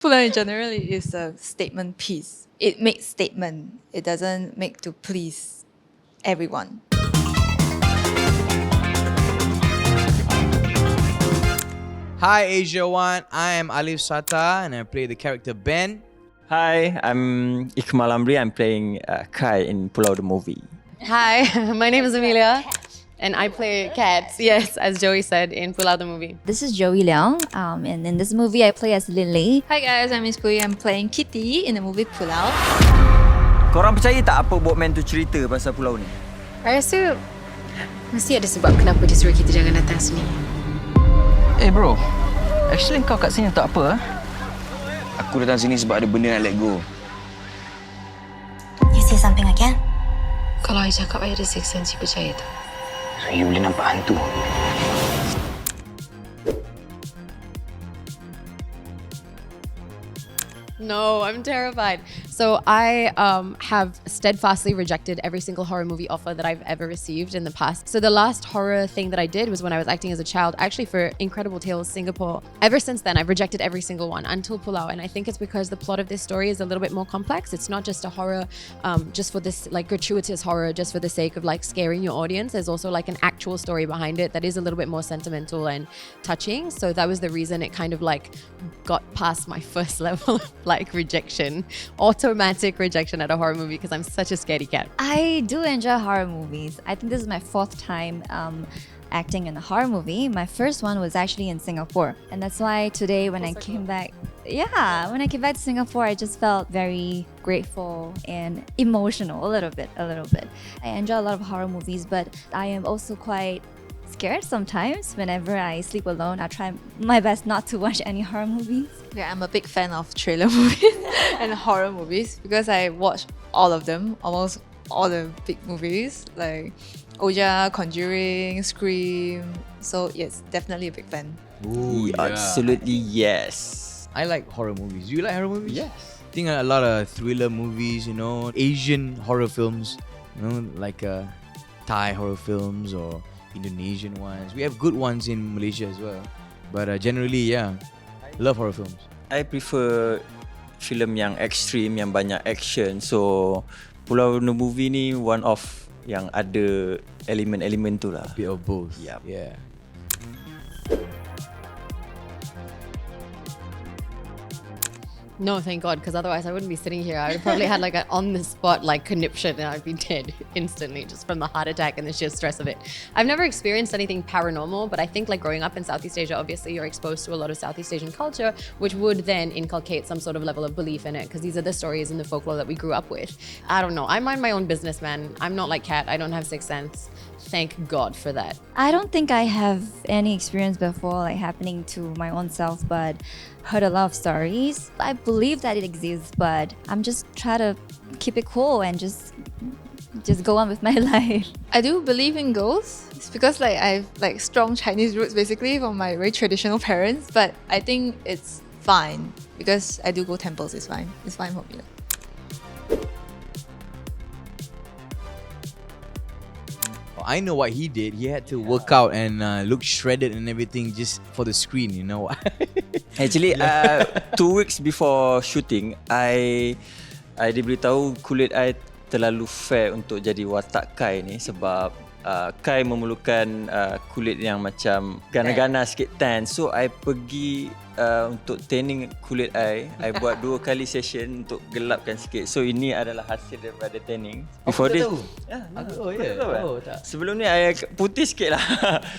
Pulau in general is a statement piece. It makes statement. It doesn't make to please everyone. Hi AsiaOne, I am Alif Satar and I play the character Ben. Hi, I'm Ikmal Amry. I'm playing Kai in Pulau the movie. Hi, my name is Amelia, and I play cats. Yes, as Joey said in Pulau the movie. This is Joey Leong, and in this movie I play as Lily. Hi guys, I'm MsPuiyi. I'm playing Kitty in the movie Pulau. Korang percaya tak apa boatman tu cerita pasal pulau ni? I rasa mesti ada sebab kenapa dia suruh kita jangan datang sini. Bro, actually kau kat sini tak apa. Aku datang sini sebab ada benda nak let go. You see something again? Kalau I cakap I ada sixth sense, you percaya tak? So you boleh nampak hantu. No, I'm terrified. So I have steadfastly rejected every single horror movie offer that I've ever received in the past. So the last horror thing that I did was when I was acting as a child, actually for Incredible Tales Singapore. Ever since then, I've rejected every single one until Pulau. And I think it's because the plot of this story is a little bit more complex. It's not just a horror just for this like gratuitous horror just for the sake of like scaring your audience. There's also like an actual story behind it that is a little bit more sentimental and touching. So that was the reason it kind of like got past my first level of like rejection, automatic rejection at a horror movie because I'm such a scaredy cat. I do enjoy horror movies. I think this is my fourth time acting in a horror movie. My first one was actually in Singapore, and that's why today when I came back, when I came back to Singapore, I just felt very grateful and emotional a little bit. I enjoy a lot of horror movies, but I am also quite scared sometimes. Whenever I sleep alone, I try my best not to watch any horror movies. Yeah, I'm a big fan of trailer movies and horror movies because I watch all of them, almost all the big movies like Oja, Conjuring, Scream. So yes, definitely a big fan. Ooh, Absolutely yes. I like horror movies. Do you like horror movies? Yes. I think a lot of thriller movies, Asian horror films, like Thai horror films or Indonesian ones. We have good ones in Malaysia as well. But generally, yeah, love horror films. I prefer filem yang ekstrim, yang banyak action. So Pulau the movie ni one of yang ada elemen-elemen tu lah. Bit of both. Yup. Yeah. No, thank God, because otherwise I wouldn't be sitting here. I would probably had like an on-the-spot like conniption and I'd be dead instantly just from the heart attack and the sheer stress of it. I've never experienced anything paranormal, but I think like growing up in Southeast Asia, obviously you're exposed to a lot of Southeast Asian culture, which would then inculcate some sort of level of belief in it because these are the stories and the folklore that we grew up with. I don't know. I mind my own business, man. I'm not like Kat. I don't have sixth sense. Thank God for that. I don't think I have any experience before like happening to my own self, but heard a lot of stories. I believe that it exists, but I'm just trying to keep it cool and just go on with my life. I do believe in ghosts. It's because like I've like strong Chinese roots basically from my very traditional parents, but I think it's fine because I do go temples. It's fine. It's fine for me. I know what he did. He had to work out and look shredded and everything just for the screen, Actually, 2 weeks before shooting, I diberitahu kulit I terlalu fair untuk jadi watak Kai ni sebab Kai memerlukan kulit yang macam gana-gana sikit tan. So I pergi untuk tanning kulit I buat 2 kali session untuk gelapkan sikit. So ini adalah hasil daripada tanning. Before this, sebelum ni I putih sikit lah.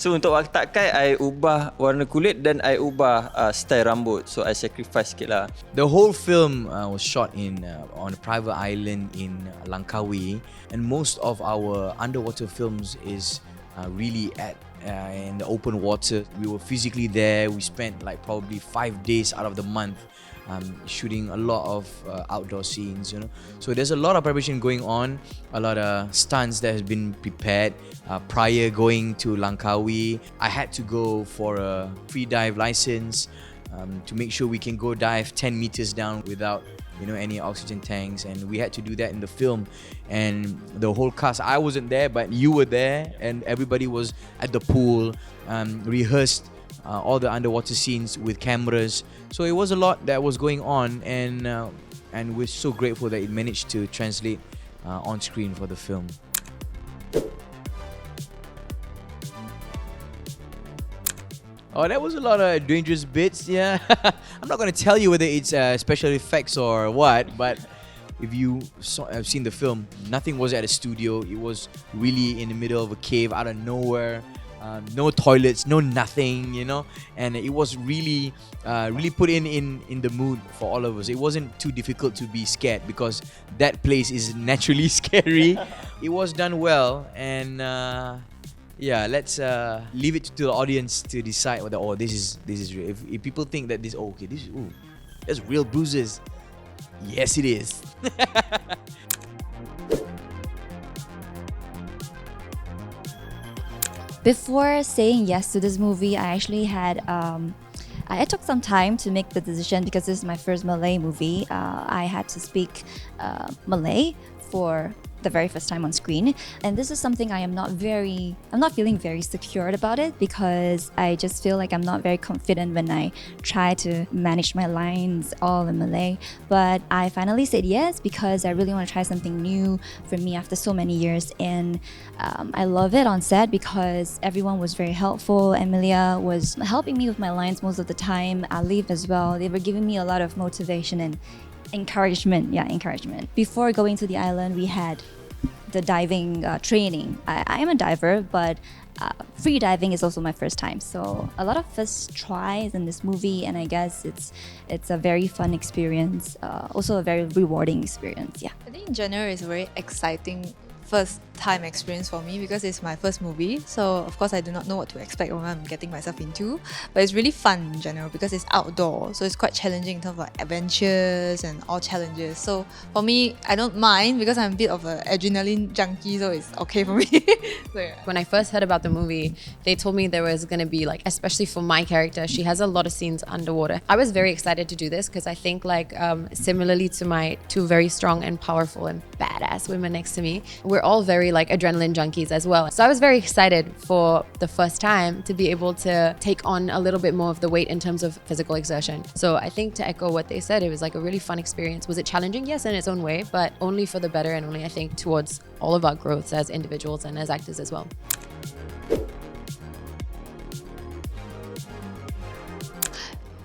So untuk watak Kai, I ubah warna kulit dan I ubah style rambut. So I sacrifice sikit lah. The whole film was shot on a private island in Langkawi, and most of our underwater films is really at in the open water. We were physically there. We spent like probably 5 days out of the month shooting a lot of outdoor scenes, So there's a lot of preparation going on, a lot of stunts that has been prepared prior going to Langkawi. I had to go for a free dive license to make sure we can go dive 10 meters down without any oxygen tanks, and we had to do that in the film. And the whole cast, I wasn't there, but you were there, and everybody was at the pool, rehearsed all the underwater scenes with cameras. So it was a lot that was going on, and we're so grateful that it managed to translate on screen for the film. Oh, that was a lot of dangerous bits, yeah. I'm not going to tell you whether it's special effects or what, but if you have seen the film, nothing was at a studio. It was really in the middle of a cave, out of nowhere. No toilets, no nothing, you know. And it was really put in the mood for all of us. It wasn't too difficult to be scared because that place is naturally scary. It was done well, and yeah, let's leave it to the audience to decide whether this is real. If people think that that's real bruises. Yes, it is. Before saying yes to this movie, I actually had I took some time to make the decision because this is my first Malay movie. I had to speak Malay for the very first time on screen, and this is something I'm not feeling very secured about it, because I just feel like I'm not very confident when I try to manage my lines all in Malay. But I finally said yes because I really want to try something new for me after so many years, and I love it on set because everyone was very helpful. Amelia was helping me with my lines most of the time, Alif as well. They were giving me a lot of motivation and encouragement. Before going to the island, we had the diving training. I am a diver, but free diving is also my first time. So a lot of first tries in this movie, and I guess it's a very fun experience, also a very rewarding experience. Yeah. I think in general it's a very exciting first time experience for me because it's my first movie. So of course I do not know what to expect or what I'm getting myself into, but it's really fun in general because it's outdoor, so it's quite challenging in terms of adventures and all challenges. So for me, I don't mind because I'm a bit of an adrenaline junkie, so it's okay for me. So, yeah. When I first heard about the movie, they told me there was going to be, like, especially for my character, she has a lot of scenes underwater. I was very excited to do this because I think, like, similarly to my two very strong and powerful and badass women next to me, we're all very, like, adrenaline junkies as well. So I was very excited for the first time to be able to take on a little bit more of the weight in terms of physical exertion. So I think, to echo what they said, it was like a really fun experience. Was it challenging? Yes, in its own way, but only for the better, and only, I think, towards all of our growths as individuals and as actors as well.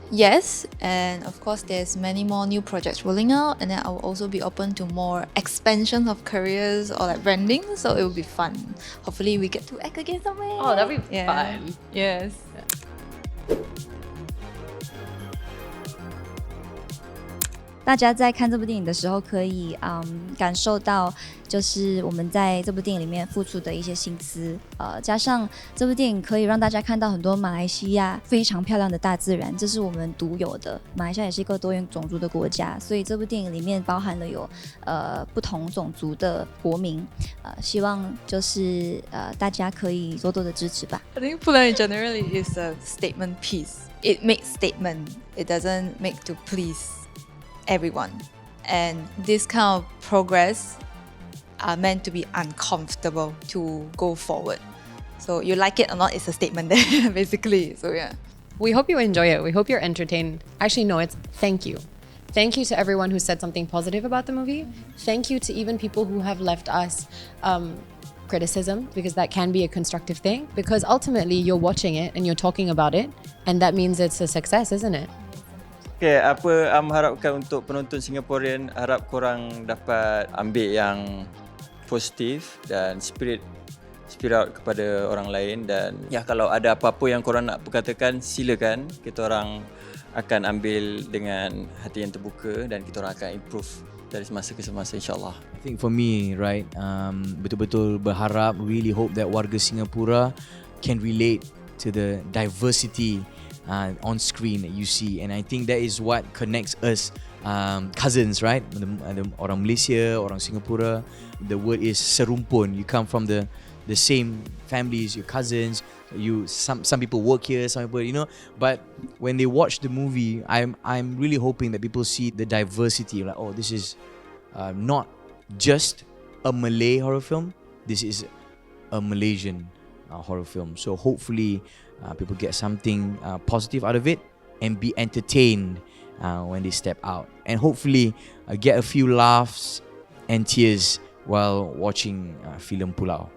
Yes, and of course there's many more new projects rolling out, and then I will also be open to more expansion of careers or like branding, so it will be fun. Hopefully we get to act again somewhere. Oh, that'll be fun. Yes. 大家在看这部电影的时候，可以感受到就是我们在这部电影里面付出的一些心思，加上这部电影可以让大家看到很多马来西亚非常漂亮的大自然，这是我们独有的。马来西亚也是一个多元种族的国家，所以这部电影里面包含了有不同种族的国民，希望就是大家可以多多的支持吧。I think Pulau generally is a statement piece. It makes statement. It doesn't make to please everyone, and this kind of progress are meant to be uncomfortable to go forward. So you like it or not, it's a statement there basically. So yeah, We hope you enjoy it. We hope you're entertained. Actually, no, it's thank you. Thank you to everyone who said something positive about the movie. Thank you to even people who have left us criticism, because that can be a constructive thing, because ultimately you're watching it and you're talking about it, and that means it's a success, isn't it? Okay, apa harapkan untuk penonton Singaporean, harap korang dapat ambil yang positif dan spirit out kepada orang lain, dan ya, kalau ada apa-apa yang korang nak perkatakan, silakan. Kita orang akan ambil dengan hati yang terbuka dan kita orang akan improve dari semasa ke semasa, insyaAllah. I think for me, right, betul-betul berharap, really hope that warga Singapura can relate to the diversity on screen that you see, and I think that is what connects us cousins, right? Ada orang Malaysia, orang Singapura. The word is serumpun. You come from the same families, your cousins. Some people work here, some people, you know. But when they watch the movie, I'm really hoping that people see the diversity. Like, oh, this is not just a Malay horror film. This is a Malaysian horror film. So hopefully people get something positive out of it and be entertained when they step out, and hopefully get a few laughs and tears while watching film Pulau.